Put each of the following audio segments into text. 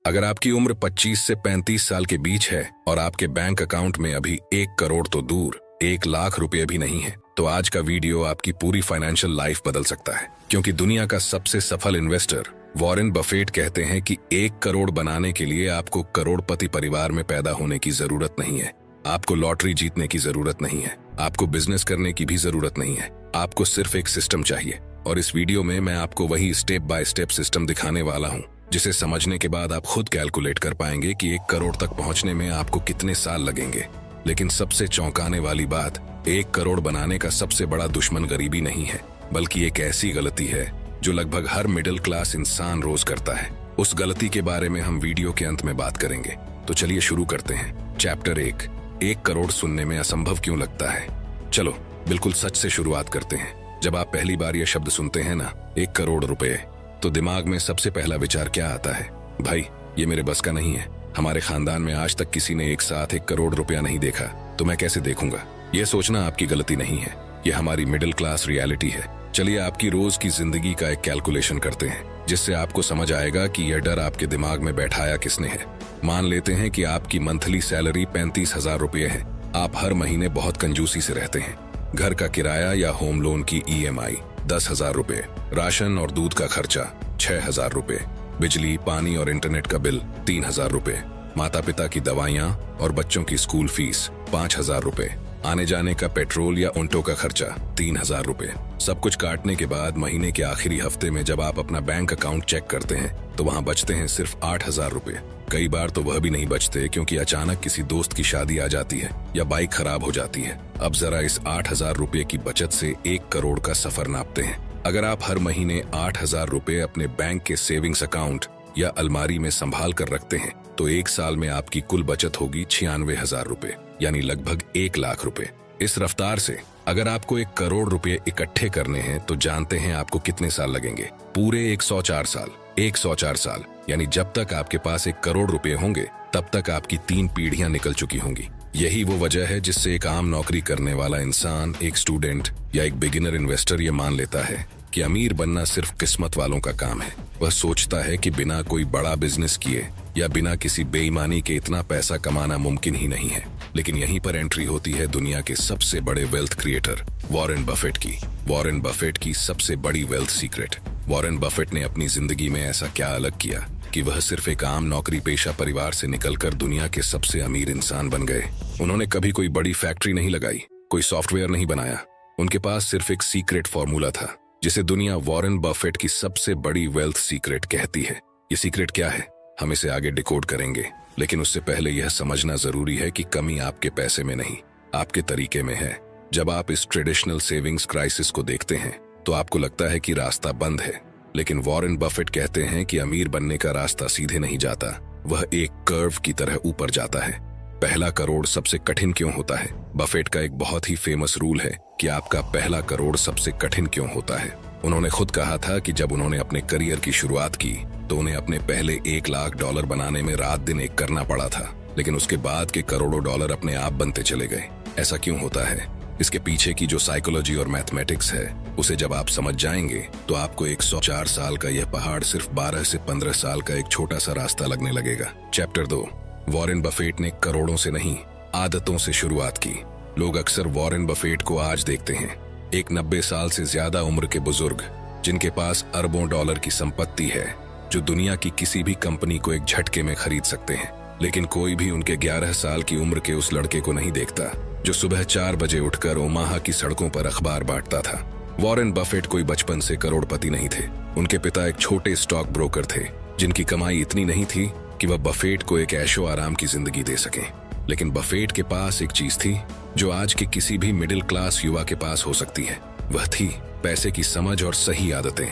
अगर आपकी उम्र 25 से 35 साल के बीच है और आपके बैंक अकाउंट में अभी 1 करोड़ तो दूर 1 लाख रुपए भी नहीं है, तो आज का वीडियो आपकी पूरी फाइनेंशियल लाइफ बदल सकता है। क्योंकि दुनिया का सबसे सफल इन्वेस्टर वॉरेन बफेट कहते हैं कि 1 करोड़ बनाने के लिए आपको करोड़पति परिवार में पैदा होने की जरूरत नहीं है, आपको लॉटरी जीतने की जरूरत नहीं है, आपको बिजनेस करने की भी जरूरत नहीं है, आपको सिर्फ एक सिस्टम चाहिए। और इस वीडियो में मैं आपको वही स्टेप बाय स्टेप सिस्टम दिखाने वाला हूँ जिसे समझने के बाद आप खुद कैलकुलेट कर पाएंगे कि 1 करोड़ तक पहुंचने में आपको कितने साल लगेंगे। लेकिन सबसे चौंकाने वाली बात, 1 करोड़ बनाने का सबसे बड़ा दुश्मन गरीबी नहीं है, बल्कि एक ऐसी गलती है जो लगभग हर मिडिल क्लास इंसान रोज करता है। उस गलती के बारे में हम वीडियो के अंत में बात करेंगे। तो चलिए शुरू करते हैं। चैप्टर 1 करोड़ सुनने में असंभव क्यों लगता है। चलो बिल्कुल सच से शुरुआत करते हैं। जब आप पहली बार यह शब्द सुनते हैं ना, 1 करोड़ रुपए, तो दिमाग में सबसे पहला विचार क्या आता है? भाई ये मेरे बस का नहीं है, हमारे खानदान में आज तक किसी ने एक साथ 1 करोड़ रुपया नहीं देखा, तो मैं कैसे देखूंगा। यह सोचना आपकी गलती नहीं है, यह हमारी मिडिल क्लास रियलिटी है। चलिए आपकी रोज की जिंदगी का एक कैलकुलेशन करते हैं, जिससे आपको समझ आएगा कि यह डर आपके दिमाग में बैठाया किसने है। मान लेते हैं कि आपकी मंथली सैलरी 35,000 रुपये है। आप हर महीने बहुत कंजूसी से रहते हैं। घर का किराया या होम लोन की EMI 10,000 रुपये, राशन और दूध का खर्चा 6,000 रुपये, बिजली पानी और इंटरनेट का बिल 3,000 रुपये, माता पिता की दवाइयाँ और बच्चों की स्कूल फीस 5,000 रुपये, आने जाने का पेट्रोल या ऊँटों का खर्चा 3,000 रुपये। सब कुछ काटने के बाद महीने के आखिरी हफ्ते में जब आप अपना बैंक अकाउंट चेक करते हैं तो वहाँ बचते हैं सिर्फ 8,000 रुपये। कई बार तो वह भी नहीं बचते, क्योंकि अचानक किसी दोस्त की शादी आ जाती है या बाइक खराब हो जाती है। अब जरा इस 8,000 रुपये की बचत से 1 करोड़ का सफर नापते हैं। अगर आप हर महीने 8,000 रुपये अपने बैंक के सेविंग्स अकाउंट या अलमारी में संभाल कर रखते हैं तो 1 साल में आपकी कुल बचत होगी 96,000 रुपये, यानी लगभग 1 लाख रुपए। इस रफ्तार से अगर आपको 1 करोड़ रुपए इकट्ठे करने हैं तो जानते हैं आपको कितने साल लगेंगे? पूरे 104 साल। 104 साल, यानी जब तक आपके पास 1 करोड़ रुपए होंगे तब तक आपकी 3 पीढ़ियां निकल चुकी होंगी। यही वो वजह है जिससे एक आम नौकरी करने वाला इंसान, एक स्टूडेंट या एक बिगिनर इन्वेस्टर ये मान लेता है कि अमीर बनना सिर्फ किस्मत वालों का काम है। वह सोचता है कि बिना कोई बड़ा बिजनेस किए या बिना किसी बेईमानी के इतना पैसा कमाना मुमकिन ही नहीं है। लेकिन यहीं पर एंट्री होती है दुनिया के सबसे बड़े वेल्थ क्रिएटर वॉरेन बफेट की। वॉरेन बफेट की सबसे बड़ी वेल्थ सीक्रेट। वॉरेन बफेट ने अपनी जिंदगी में ऐसा क्या अलग किया कि वह सिर्फ एक आम नौकरी पेशा परिवार से निकलकर दुनिया के सबसे अमीर इंसान बन गए। उन्होंने कभी कोई बड़ी फैक्ट्री नहीं लगाई, कोई सॉफ्टवेयर नहीं बनाया। उनके पास सिर्फ एक सीक्रेट फॉर्मूला था जिसे दुनिया वॉरेन बफेट की सबसे बड़ी वेल्थ सीक्रेट कहती है। ये सीक्रेट क्या है, हम इसे आगे डिकोड करेंगे, लेकिन उससे पहले यह समझना जरूरी है कि कमी आपके पैसे में नहीं, आपके तरीके में है। जब आप इस ट्रेडिशनल सेविंग्स क्राइसिस को देखते हैं तो आपको लगता है कि रास्ता बंद है, लेकिन वॉरेन बफेट कहते हैं कि अमीर बनने का रास्ता सीधे नहीं जाता, वह एक कर्व की तरह ऊपर जाता है। पहला करोड़ सबसे कठिन क्यों होता है? बफेट का एक बहुत ही फेमस रूल है कि आपका पहला करोड़ सबसे कठिन क्यों होता है। उन्होंने खुद कहा था कि जब उन्होंने अपने करियर की शुरुआत की तो उन्हें अपने पहले $1 लाख बनाने में रात दिन एक करना पड़ा था, लेकिन उसके बाद के करोड़ों डॉलर अपने आप बनते चले गए। ऐसा क्यों होता है? इसके पीछे की जो साइकोलॉजी और मैथमेटिक्स है उसे जब आप समझ जाएंगे तो आपको 104 साल का यह पहाड़ सिर्फ 12 से 15 साल का एक छोटा सा रास्ता लगने लगेगा। चैप्टर 2। वॉरेन बफेट ने करोड़ों से नहीं, आदतों से शुरुआत की। लोग अक्सर वॉरेन बफेट को आज देखते हैं, एक 90 साल से ज्यादा उम्र के बुजुर्ग जिनके पास अरबों डॉलर की संपत्ति है, जो दुनिया की किसी भी कंपनी को एक झटके में खरीद सकते हैं। लेकिन कोई भी उनके 11 साल की उम्र के उस लड़के को नहीं देखता जो सुबह 4 बजे उठकर ओमाहा की सड़कों पर अखबार बांटता था। वॉरेन बफेट कोई बचपन से करोड़पति नहीं थे। उनके पिता एक छोटे स्टॉक ब्रोकर थे जिनकी कमाई इतनी नहीं थी कि वह बफेट को एक ऐशो आराम की जिंदगी दे सकें। लेकिन बफेट के पास एक चीज थी जो आज के किसी भी मिडिल क्लास युवा के पास हो सकती है। वह थी पैसे की समझ और सही आदतें।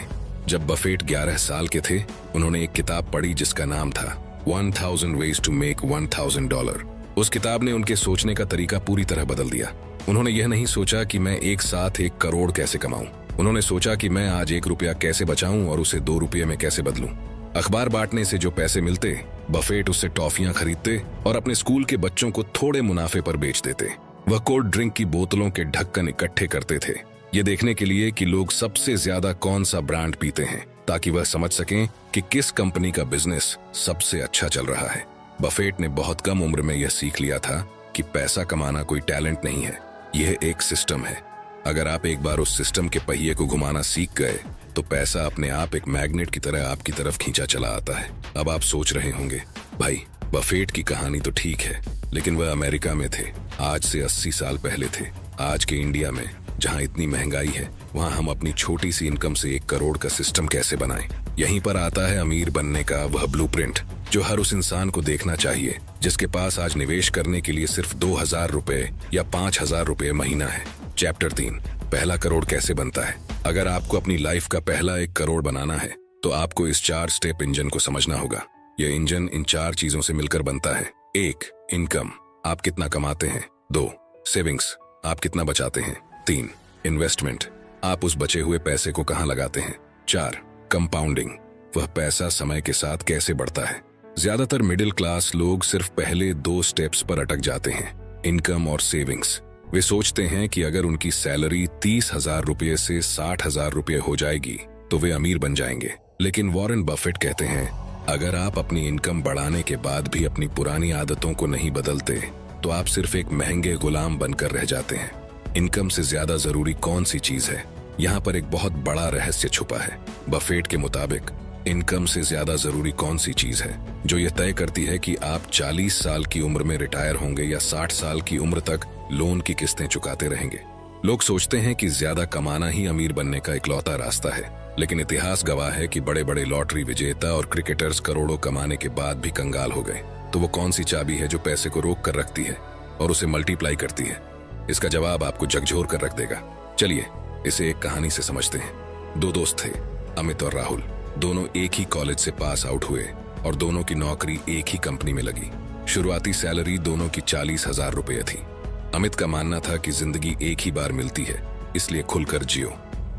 जब बफेट 11 साल के थे उन्होंने एक किताब पढ़ी जिसका नाम था 1000 Ways to Make $1,000। उस किताब ने उनके सोचने का तरीका पूरी तरह बदल दिया। उन्होंने यह नहीं सोचा कि मैं एक साथ 1 करोड़ कैसे कमाऊं। उन्होंने सोचा कि मैं आज 1 रुपया कैसे बचाऊं और उसे 2 रुपये में कैसे बदलूं। अखबार बांटने से जो पैसे मिलते, बफेट उससे टॉफियां खरीदते और अपने स्कूल के बच्चों को थोड़े मुनाफे पर बेच देते। वह कोल्ड ड्रिंक की बोतलों के ढक्कन इकट्ठे करते थे, ये देखने के लिए कि लोग सबसे ज्यादा कौन सा ब्रांड पीते हैं। ताकि वह समझ सकें कि किस कंपनी का बिजनेस सबसे अच्छा चल रहा है। बफेट ने बहुत कम उम्र में यह सीख लिया था कि पैसा कमाना कोई टैलेंट नहीं है, यह एक सिस्टम है। अगर आप एक बार उस सिस्टम के पहिए को घुमाना सीख गए तो पैसा अपने आप एक मैग्नेट की तरह आपकी तरफ खींचा चला आता है। अब आप सोच रहे होंगे, भाई बफेट की कहानी तो ठीक है, लेकिन वह अमेरिका में थे, आज से 80 साल पहले थे। आज के इंडिया में जहां इतनी महंगाई है, वहां हम अपनी छोटी सी इनकम से 1 करोड़ का सिस्टम कैसे बनाएं? यहीं पर आता है अमीर बनने का वह ब्लूप्रिंट जो हर उस इंसान को देखना चाहिए जिसके पास आज निवेश करने के लिए सिर्फ 2000 रुपए या 5000 रुपए महीना है। चैप्टर 3, पहला करोड़ कैसे बनता है। अगर आपको अपनी लाइफ का पहला 1 करोड़ बनाना है तो आपको इस 4 स्टेप इंजन को समझना होगा। यह इंजन इन 4 चीजों से मिलकर बनता है। 1, इनकम, आप कितना कमाते हैं। 2, सेविंग्स, आप कितना बचाते हैं। 3, इन्वेस्टमेंट, आप उस बचे हुए पैसे को कहां लगाते हैं। 4, कंपाउंडिंग, वह पैसा समय के साथ कैसे बढ़ता है। ज्यादातर मिडिल क्लास लोग सिर्फ पहले 2 स्टेप्स पर अटक जाते हैं, इनकम और सेविंग्स। वे सोचते हैं कि अगर उनकी सैलरी 30,000 रुपये से 60,000 रुपये हो जाएगी तो वे अमीर बन जाएंगे। लेकिन वॉरेन बफेट कहते हैं, अगर आप अपनी इनकम बढ़ाने के बाद भी अपनी पुरानी आदतों को नहीं बदलते तो आप सिर्फ एक महंगे गुलाम बनकर रह जाते हैं। इनकम से ज्यादा जरूरी कौन सी चीज है? यहाँ पर एक बहुत बड़ा रहस्य छुपा है। बफेट के मुताबिक इनकम से ज्यादा जरूरी कौन सी चीज है जो ये तय करती है कि आप 40 साल की उम्र में रिटायर होंगे या 60 साल की उम्र तक लोन की किस्तें चुकाते रहेंगे। लोग सोचते हैं कि ज्यादा कमाना ही अमीर बनने का इकलौता रास्ता है, लेकिन इतिहास गवाह है कि बड़े बड़े लॉटरी विजेता और क्रिकेटर्स करोड़ों कमाने के बाद भी कंगाल हो गए। तो वो कौन सी चाबी है जो पैसे को रोक कर रखती है और उसे मल्टीप्लाई करती है? इसका जवाब आपको झकझोर कर रख देगा। चलिए इसे एक कहानी से समझते हैं। 2 दोस्त थे, अमित और राहुल। दोनों एक ही कॉलेज से पास आउट हुए और दोनों की नौकरी एक ही कंपनी में लगी। शुरुआती सैलरी दोनों की 40,000 रुपये थी। अमित का मानना था कि जिंदगी एक ही बार मिलती है, इसलिए खुलकर जियो।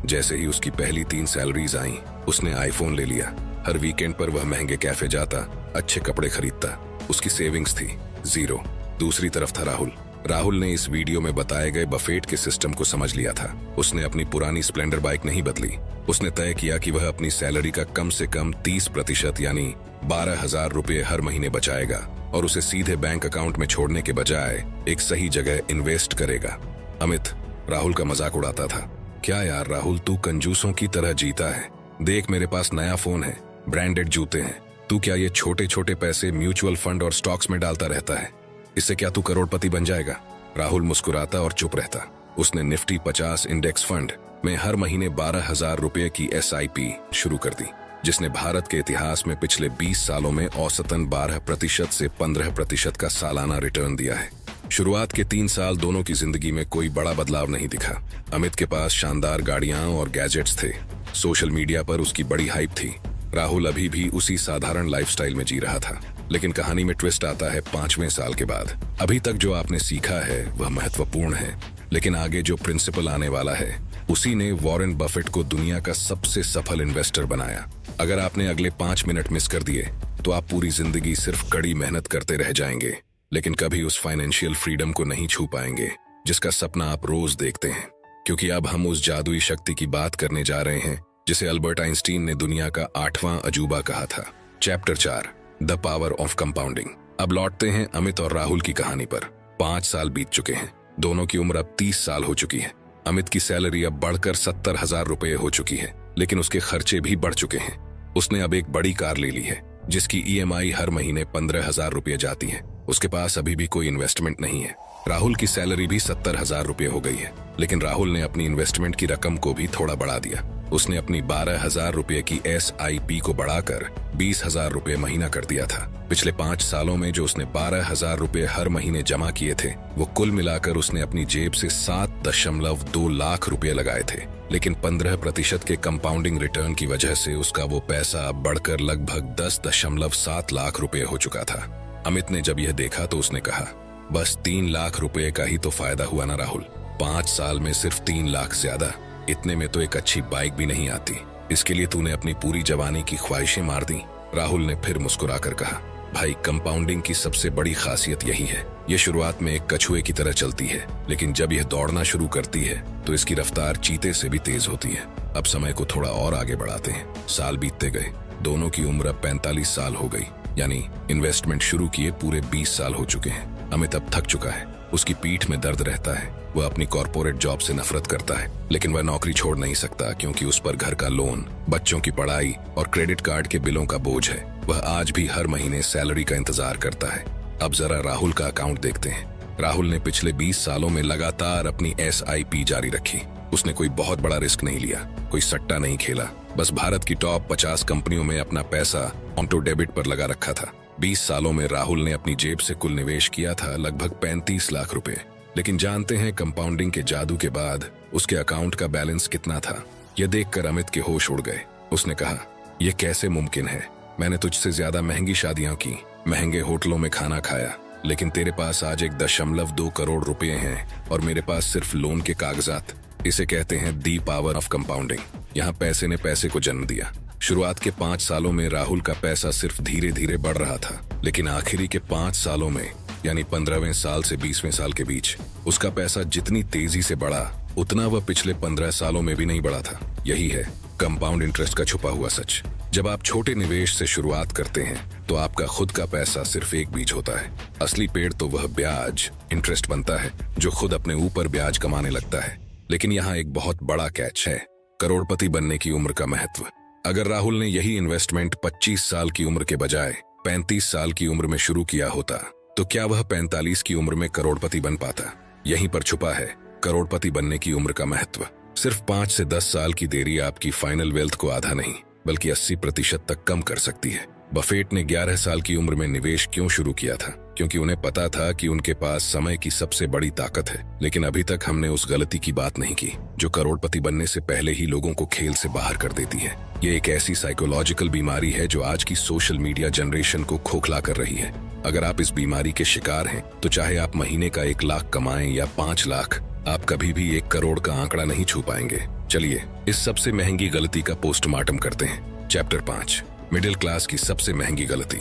जैसे ही उसकी पहली 3 सैलरीज आईं, उसने आईफोन ले लिया। हर वीकेंड पर वह महंगे कैफे जाता, अच्छे कपड़े खरीदता। उसकी सेविंग्स थी 0। दूसरी तरफ था राहुल। राहुल ने इस वीडियो में बताए गए बफेट के सिस्टम को समझ लिया था। उसने अपनी पुरानी स्प्लेंडर बाइक नहीं बदली। उसने तय किया कि वह अपनी सैलरी का कम से कम 30% यानी 12,000 रुपये हर महीने बचाएगा और उसे सीधे बैंक अकाउंट में छोड़ने के बजाय एक सही जगह इन्वेस्ट करेगा। अमित राहुल का मजाक उड़ाता था, क्या यार राहुल, तू कंजूसों की तरह जीता है। देख मेरे पास नया फोन है, ब्रांडेड जूते हैं, तू क्या ये छोटे छोटे पैसे म्यूचुअल फंड और स्टॉक्स में डालता रहता है? इससे क्या तू करोड़पति बन जाएगा? राहुल मुस्कुराता और चुप रहता। उसने निफ्टी 50 इंडेक्स फंड में हर महीने 12,000 रुपये की SIP शुरू कर दी, जिसने भारत के इतिहास में पिछले 20 सालों में औसतन 12% से 15% का सालाना रिटर्न दिया है। शुरुआत के 3 साल दोनों की जिंदगी में कोई बड़ा बदलाव नहीं दिखा। अमित के पास शानदार गाड़ियां और गैजेट्स थे, सोशल मीडिया पर उसकी बड़ी हाइप थी। राहुल अभी भी उसी साधारण लाइफस्टाइल में जी रहा था। लेकिन कहानी में ट्विस्ट आता है 5वें साल के बाद। अभी तक जो आपने सीखा है वह महत्वपूर्ण है, लेकिन आगे जो प्रिंसिपल आने वाला है उसी ने वॉरेन बफेट को दुनिया का सबसे सफल इन्वेस्टर बनाया। अगर आपने अगले 5 मिनट मिस कर दिए तो आप पूरी जिंदगी सिर्फ कड़ी मेहनत करते रह जाएंगे, लेकिन कभी उस फाइनेंशियल फ्रीडम को नहीं छू पाएंगे जिसका सपना आप रोज देखते हैं। क्योंकि अब हम उस जादुई शक्ति की बात करने जा रहे हैं जिसे अल्बर्ट आइंस्टीन ने दुनिया का 8वां अजूबा कहा था। Chapter 4, the power of compounding. अब लौटते हैं अमित और राहुल की कहानी पर। 5 साल बीत चुके हैं। दोनों की उम्र अब 30 साल हो चुकी है। अमित की सैलरी अब बढ़कर 70,000 रुपये हो चुकी है, लेकिन उसके खर्चे भी बढ़ चुके हैं। उसने अब एक बड़ी कार ले ली है जिसकी EMI हर महीने 15,000 रुपये जाती है। उसके पास अभी भी कोई इन्वेस्टमेंट नहीं है। राहुल की सैलरी भी 70,000 रुपये हो गई है, लेकिन राहुल ने अपनी इन्वेस्टमेंट की रकम को भी थोड़ा बढ़ा दिया। उसने अपनी 12,000 रुपये की SIP को बढ़ाकर 20,000 रुपये महीना कर दिया था। पिछले 5 सालों में जो उसने 12,000 रुपये हर महीने जमा किए थे, वो कुल मिलाकर उसने अपनी जेब से 7.2 लाख रुपये लगाए थे। लेकिन 15% के कंपाउंडिंग रिटर्न की वजह से उसका वो पैसा अब बढ़कर लगभग 10.7 लाख रुपये हो चुका था। अमित ने जब यह देखा तो उसने कहा, बस 3 लाख रुपये का ही तो फायदा हुआ ना राहुल। 5 साल में सिर्फ 3 लाख ज्यादा, इतने में तो एक अच्छी बाइक भी नहीं आती। इसके लिए तूने अपनी पूरी जवानी की ख्वाहिशें मार दी। राहुल ने फिर मुस्कुराकर कहा, भाई, कंपाउंडिंग की सबसे बड़ी खासियत यही है। ये शुरुआत में एक कछुए की तरह चलती है, लेकिन जब यह दौड़ना शुरू करती है तो इसकी रफ्तार चीते से भी तेज होती है। अब समय को थोड़ा और आगे बढ़ाते हैं। साल बीतते गए, दोनों की उम्र अब 45 साल हो गई, यानी इन्वेस्टमेंट शुरू किए पूरे 20 साल हो चुके हैं। अमित अब थक चुका है, उसकी पीठ में दर्द रहता है। वह अपनी कॉर्पोरेट जॉब से नफरत करता है, लेकिन वह नौकरी छोड़ नहीं सकता क्योंकि उस पर घर का लोन, बच्चों की पढ़ाई और क्रेडिट कार्ड के बिलों का बोझ है। वह आज भी हर महीने सैलरी का इंतजार करता है। अब जरा राहुल का अकाउंट देखते हैं। राहुल ने पिछले 20 सालों में लगातार अपनी SIP जारी रखी। उसने कोई बहुत बड़ा रिस्क नहीं लिया, कोई सट्टा नहीं खेला, बस भारत की टॉप 50 कंपनियों में अपना पैसा ऑटो डेबिट पर लगा रखा था। 20 सालों में राहुल ने अपनी जेब से कुल निवेश किया था लगभग 35 लाख रुपए। लेकिन जानते हैं कंपाउंडिंग के जादू के बाद उसके अकाउंट का बैलेंस कितना था? यह देखकर अमित के होश उड़ गए। उसने कहा, यह कैसे मुमकिन है? मैंने तुझसे ज्यादा महंगी शादियां की, महंगे होटलों में खाना खाया, लेकिन तेरे पास आज 1.2 करोड़ रुपए हैं और मेरे पास सिर्फ लोन के कागजात। इसे कहते हैं दी पावर ऑफ कंपाउंडिंग। यहाँ पैसे ने पैसे को जन्म दिया। शुरुआत के 5 सालों में राहुल का पैसा सिर्फ धीरे धीरे बढ़ रहा था, लेकिन आखिरी के 5 सालों में, यानी 15वें साल से 20वें साल के बीच, उसका पैसा जितनी तेजी से बढ़ा उतना वह पिछले 15 सालों में भी नहीं बढ़ा था। यही है कंपाउंड इंटरेस्ट का छुपा हुआ सच। जब आप छोटे निवेश से शुरुआत करते हैं तो आपका खुद का पैसा सिर्फ एक बीज होता है। असली पेड़ तो वह ब्याज, इंटरेस्ट बनता है, जो खुद अपने ऊपर ब्याज कमाने लगता है। लेकिन यहाँ एक बहुत बड़ा कैच है, करोड़पति बनने की उम्र का महत्व। अगर राहुल ने यही इन्वेस्टमेंट 25 साल की उम्र के बजाय 35 साल की उम्र में शुरू किया होता, तो क्या वह 45 की उम्र में करोड़पति बन पाता? यहीं पर छुपा है करोड़पति बनने की उम्र का महत्व। सिर्फ 5 से 10 साल की देरी आपकी फाइनल वेल्थ को आधा नहीं बल्कि 80% तक कम कर सकती है। बफेट ने 11 साल की उम्र में निवेश क्यों शुरू किया था? क्योंकि उन्हें पता था कि उनके पास समय की सबसे बड़ी ताकत है। लेकिन अभी तक हमने उस गलती की बात नहीं की जो करोड़पति बनने से पहले ही लोगों को खेल से बाहर कर देती है। ये एक ऐसी साइकोलॉजिकल बीमारी है जो आज की सोशल मीडिया जनरेशन को खोखला कर रही है। अगर आप इस बीमारी के शिकार हैं तो चाहे आप महीने का 1 लाख कमाएं या 5 लाख, आप कभी भी 1 करोड़ का आंकड़ा नहीं छू पाएंगे। चलिए इस सबसे महंगी गलती का पोस्टमार्टम करते हैं। चैप्टर 5, मिडिल क्लास की सबसे महंगी गलती।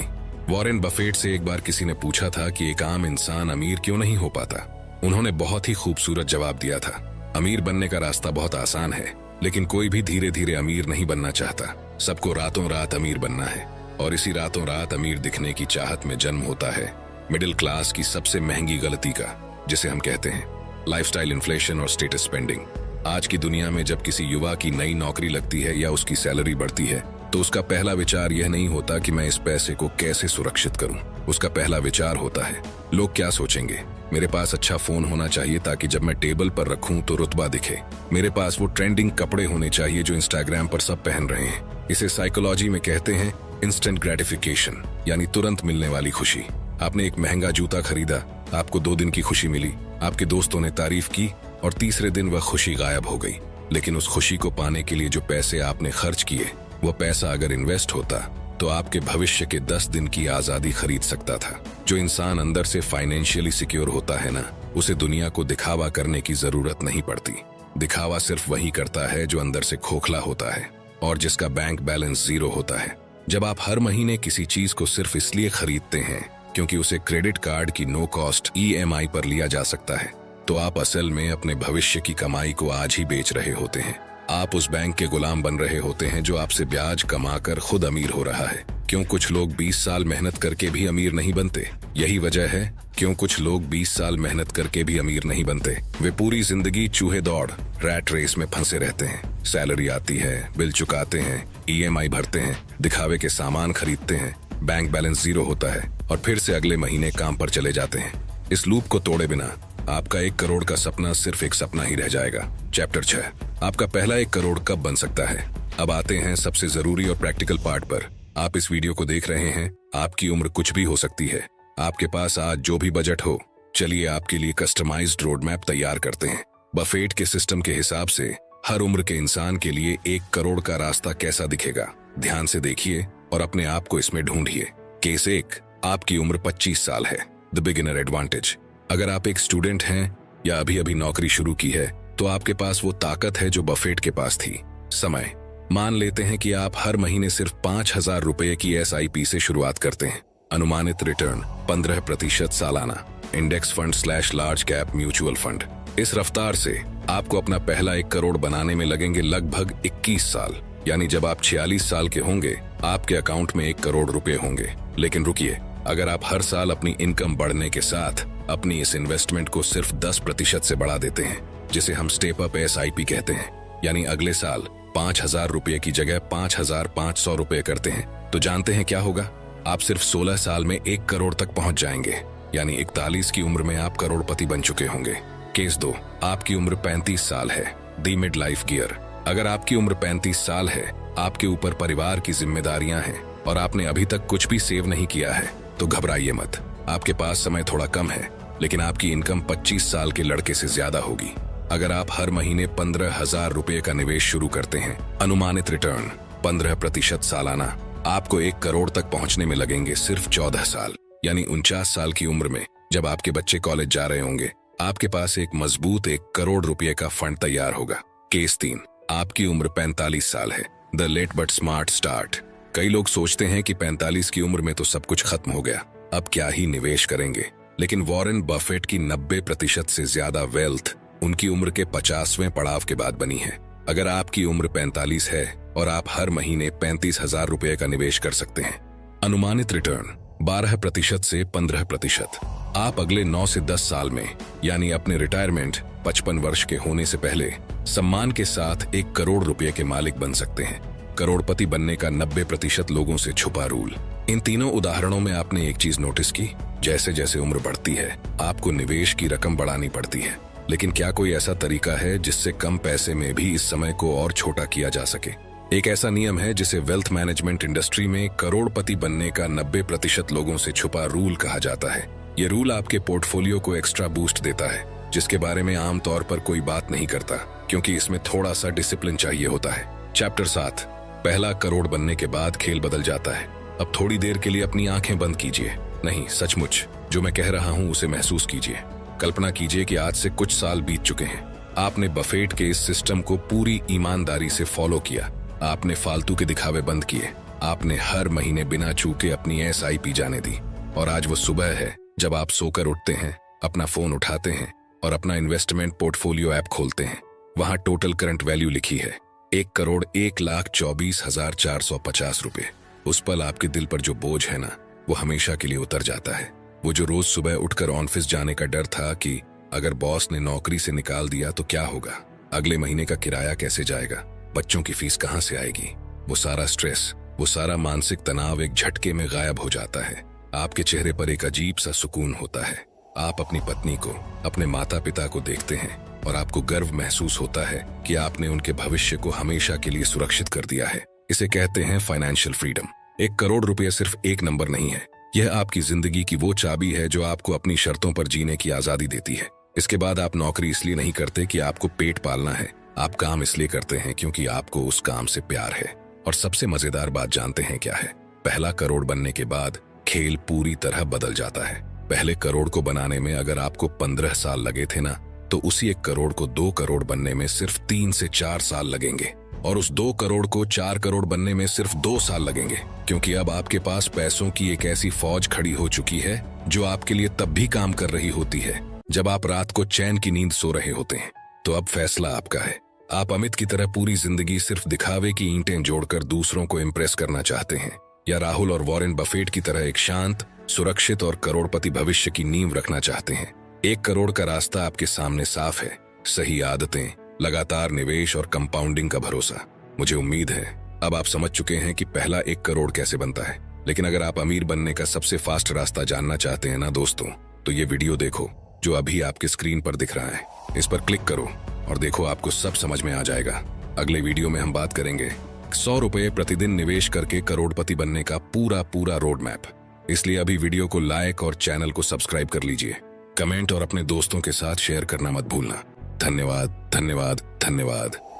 वॉरेन बफेट से एक बार किसी ने पूछा था कि एक आम इंसान अमीर क्यों नहीं हो पाता। उन्होंने बहुत ही खूबसूरत जवाब दिया था, अमीर बनने का रास्ता बहुत आसान है, लेकिन कोई भी धीरे धीरे अमीर नहीं बनना चाहता। सबको रातों रात अमीर बनना है, और इसी रातों रात अमीर दिखने की चाहत में जन्म होता है मिडिल क्लास की सबसे महंगी गलती का, जिसे हम कहते हैं लाइफस्टाइल इन्फ्लेशन और स्टेटस स्पेंडिंग। आज की दुनिया में जब किसी युवा की नई नौकरी लगती है या उसकी सैलरी बढ़ती है तो उसका पहला विचार यह नहीं होता कि मैं इस पैसे को कैसे सुरक्षित करूं। उसका पहला विचार होता है, लोग क्या सोचेंगे। मेरे पास अच्छा फोन होना चाहिए ताकि जब मैं टेबल पर रखूं तो रुतबा दिखे। मेरे पास वो ट्रेंडिंग कपड़े होने चाहिए जो इंस्टाग्राम पर सब पहन रहे हैं। इसे साइकोलॉजी में कहते हैं इंस्टेंट ग्रेटिफिकेशन, यानी तुरंत मिलने वाली खुशी। आपने एक महंगा जूता खरीदा, आपको 2 दिन की खुशी मिली, आपके दोस्तों ने तारीफ की और तीसरे दिन वह खुशी गायब हो गई। लेकिन उस खुशी को पाने के लिए जो पैसे आपने खर्च किए, वह पैसा अगर इन्वेस्ट होता तो आपके भविष्य के 10 दिन की आजादी खरीद सकता था। जो इंसान अंदर से फाइनेंशियली सिक्योर होता है ना, उसे दुनिया को दिखावा करने की जरूरत नहीं पड़ती। दिखावा सिर्फ वही करता है जो अंदर से खोखला होता है और जिसका बैंक बैलेंस 0 होता है। जब आप हर महीने किसी चीज को सिर्फ इसलिए खरीदते हैं क्योंकि उसे क्रेडिट कार्ड की नो कॉस्ट EMI पर लिया जा सकता है, तो आप असल में अपने भविष्य की कमाई को आज ही बेच रहे होते हैं। आप उस बैंक के गुलाम बन रहे होते हैं जो आपसे ब्याज कमाकर खुद अमीर हो रहा है। क्यों कुछ लोग 20 साल मेहनत करके भी अमीर नहीं बनते? यही वजह है क्यों कुछ लोग 20 साल मेहनत करके भी अमीर नहीं बनते। वे पूरी जिंदगी चूहे दौड़, रैट रेस में फंसे रहते हैं। सैलरी आती है, बिल चुकाते हैं, EMI भरते हैं, दिखावे के सामान खरीदते हैं, बैंक बैलेंस 0 होता है और फिर से अगले महीने काम पर चले जाते हैं। इस लूप को तोड़े बिना आपका 1 करोड़ का सपना सिर्फ एक सपना ही रह जाएगा। चैप्टर 6, आपका पहला 1 करोड़ कब बन सकता है? अब आते हैं सबसे जरूरी और प्रैक्टिकल पार्ट पर। आप इस वीडियो को देख रहे हैं, आपकी उम्र कुछ भी हो सकती है। आपके पास आज जो भी बजट हो, चलिए आपके लिए कस्टमाइज्ड रोड मैप तैयार करते हैं। बफेट के सिस्टम के हिसाब से हर उम्र के इंसान के लिए 1 करोड़ का रास्ता कैसा दिखेगा, ध्यान से देखिए और अपने आप को इसमें ढूंढिए। केस 1, आपकी उम्र 25 साल है, द बिगिनर एडवांटेज। अगर आप एक स्टूडेंट हैं या अभी अभी नौकरी शुरू की है तो आपके पास वो ताकत है जो बफेट के पास थी, समय। मान लेते हैं कि आप हर महीने सिर्फ 5,000 रुपए की SIP से शुरुआत करते हैं। अनुमानित रिटर्न 15% सालाना। Index fund / large cap mutual fund. इस रफ्तार से आपको अपना पहला 1 करोड़ बनाने में लगेंगे लगभग 21 साल। यानी जब आप 46 साल के होंगे आपके अकाउंट में 1 करोड़ रुपए होंगे। लेकिन रुकिए, अगर आप हर साल अपनी इनकम बढ़ने के साथ अपनी इस इन्वेस्टमेंट को सिर्फ 10% से बढ़ा देते हैं, जिसे हम स्टेप अप SIP कहते हैं, यानी अगले साल 5,000 रुपए की जगह 5,500 रुपए करते हैं, तो जानते हैं क्या होगा? आप सिर्फ 16 साल में 1 करोड़ तक पहुंच जाएंगे। यानी 41 की उम्र में आप करोड़पति बन चुके होंगे। केस 2, आपकी उम्र 35 साल है। दी मिड लाइफ गियर। अगर आपकी उम्र 35 साल है, आपके ऊपर परिवार की जिम्मेदारियां हैं और आपने अभी तक कुछ भी सेव नहीं किया है, तो घबराइए मत। आपके पास समय थोड़ा कम है, लेकिन आपकी इनकम 25 साल के लड़के से ज्यादा होगी। अगर आप हर महीने 15,000 रुपए का निवेश शुरू करते हैं, अनुमानित रिटर्न 15% सालाना, आपको 1 करोड़ तक पहुंचने में लगेंगे सिर्फ 14 साल। यानी 49 साल की उम्र में जब आपके बच्चे कॉलेज जा रहे होंगे, आपके पास एक मजबूत 1 करोड़ रुपए का फंड तैयार होगा। केस 3, आपकी उम्र 45 साल है। The late but smart start. कई लोग सोचते हैं कि 45 की उम्र में तो सब कुछ खत्म हो गया, अब क्या ही निवेश करेंगे। लेकिन वॉरेन बफेट की 90% से ज्यादा वेल्थ उनकी उम्र के 50वें पड़ाव के बाद बनी है। अगर आपकी उम्र 45 है और आप हर महीने 35,000 रुपए का निवेश कर सकते हैं, अनुमानित रिटर्न 12% से 15%। आप अगले 9 से 10 साल में, यानी अपने रिटायरमेंट 55 वर्ष के होने से पहले, सम्मान के साथ 1 करोड़ रुपए के मालिक बन सकते हैं। करोड़पति बनने का 90% लोगों से छुपा रूल। इन तीनों उदाहरणों में आपने एक चीज नोटिस की, जैसे जैसे उम्र बढ़ती है आपको निवेश की रकम बढ़ानी पड़ती है। लेकिन क्या कोई ऐसा तरीका है जिससे कम पैसे में भी इस समय को और छोटा किया जा सके? एक ऐसा नियम है जिसे वेल्थ मैनेजमेंट इंडस्ट्री में करोड़पति बनने का 90% लोगों से छुपा रूल कहा जाता है। ये रूल आपके पोर्टफोलियो को एक्स्ट्रा बूस्ट देता है, जिसके बारे में आमतौर पर कोई बात नहीं करता, क्योंकि इसमें थोड़ा सा डिसिप्लिन चाहिए होता है। चैप्टर 7, पहला करोड़ बनने के बाद खेल बदल जाता है। अब थोड़ी देर के लिए अपनी आंखें बंद कीजिए। नहीं, सचमुच जो मैं कह रहा हूँ उसे महसूस कीजिए। कल्पना कीजिए कि आज से कुछ साल बीत चुके हैं। आपने बफेट के इस सिस्टम को पूरी ईमानदारी से फॉलो किया। आपने फालतू के दिखावे बंद किए। आपने हर महीने बिना चूके अपनी SIP जाने दी। और आज वो सुबह है जब आप सोकर उठते हैं, अपना फोन उठाते हैं और अपना इन्वेस्टमेंट पोर्टफोलियो ऐप खोलते हैं। वहां टोटल करंट वैल्यू लिखी है 1,01,24,450 रुपए। उस पल आपके दिल पर जो बोझ है ना, वो हमेशा के लिए उतर जाता है। वो जो रोज सुबह उठकर ऑफिस जाने का डर था कि अगर बॉस ने नौकरी से निकाल दिया तो क्या होगा, अगले महीने का किराया कैसे जाएगा, बच्चों की फीस कहाँ से आएगी, वो सारा स्ट्रेस, वो सारा मानसिक तनाव एक झटके में गायब हो जाता है। आपके चेहरे पर एक अजीब सा सुकून होता है। आप अपनी पत्नी को, अपने माता पिता को देखते हैं और आपको गर्व महसूस होता है कि आपने उनके भविष्य को हमेशा के लिए सुरक्षित कर दिया है। इसे कहते हैं फाइनेंशियल फ्रीडम। 1 करोड़ रुपए सिर्फ एक नंबर नहीं है, यह आपकी जिंदगी की वो चाबी है जो आपको अपनी शर्तों पर जीने की आजादी देती है। इसके बाद आप नौकरी इसलिए नहीं करते कि आपको पेट पालना है, आप काम इसलिए करते हैं क्योंकि आपको उस काम से प्यार है। और सबसे मजेदार बात जानते हैं क्या है? पहला करोड़ बनने के बाद खेल पूरी तरह बदल जाता है। पहले करोड़ को बनाने में अगर आपको 15 साल लगे थे ना, तो उसी 1 करोड़ को 2 करोड़ बनने में सिर्फ 3 से 4 साल लगेंगे। और उस 2 करोड़ को 4 करोड़ बनने में सिर्फ 2 साल लगेंगे, क्योंकि अब आपके पास पैसों की एक ऐसी फौज खड़ी हो चुकी है जो आपके लिए तब भी काम कर रही होती है जब आप रात को चैन की नींद सो रहे होते हैं। तो अब फैसला आपका है। आप अमित की तरह पूरी जिंदगी सिर्फ दिखावे की ईंटें जोड़कर दूसरों को इम्प्रेस करना चाहते हैं, या राहुल और वॉरेन बफेट की तरह एक शांत, सुरक्षित और करोड़पति भविष्य की नींव रखना चाहते हैं। 1 करोड़ का रास्ता आपके सामने साफ है। सही आदतें, लगातार निवेश और कंपाउंडिंग का भरोसा। मुझे उम्मीद है अब आप समझ चुके हैं कि पहला 1 करोड़ कैसे बनता है। लेकिन अगर आप अमीर बनने का सबसे फास्ट रास्ता जानना चाहते हैं ना दोस्तों, तो ये वीडियो देखो जो अभी आपके स्क्रीन पर दिख रहा है। इस पर क्लिक करो और देखो, आपको सब समझ में आ जाएगा। अगले वीडियो में हम बात करेंगे 100 रुपए प्रतिदिन निवेश करके करोड़पति बनने का पूरा रोड मैप। इसलिए अभी वीडियो को लाइक और चैनल को सब्सक्राइब कर लीजिए। कमेंट और अपने दोस्तों के साथ शेयर करना मत भूलना। धन्यवाद, धन्यवाद, धन्यवाद।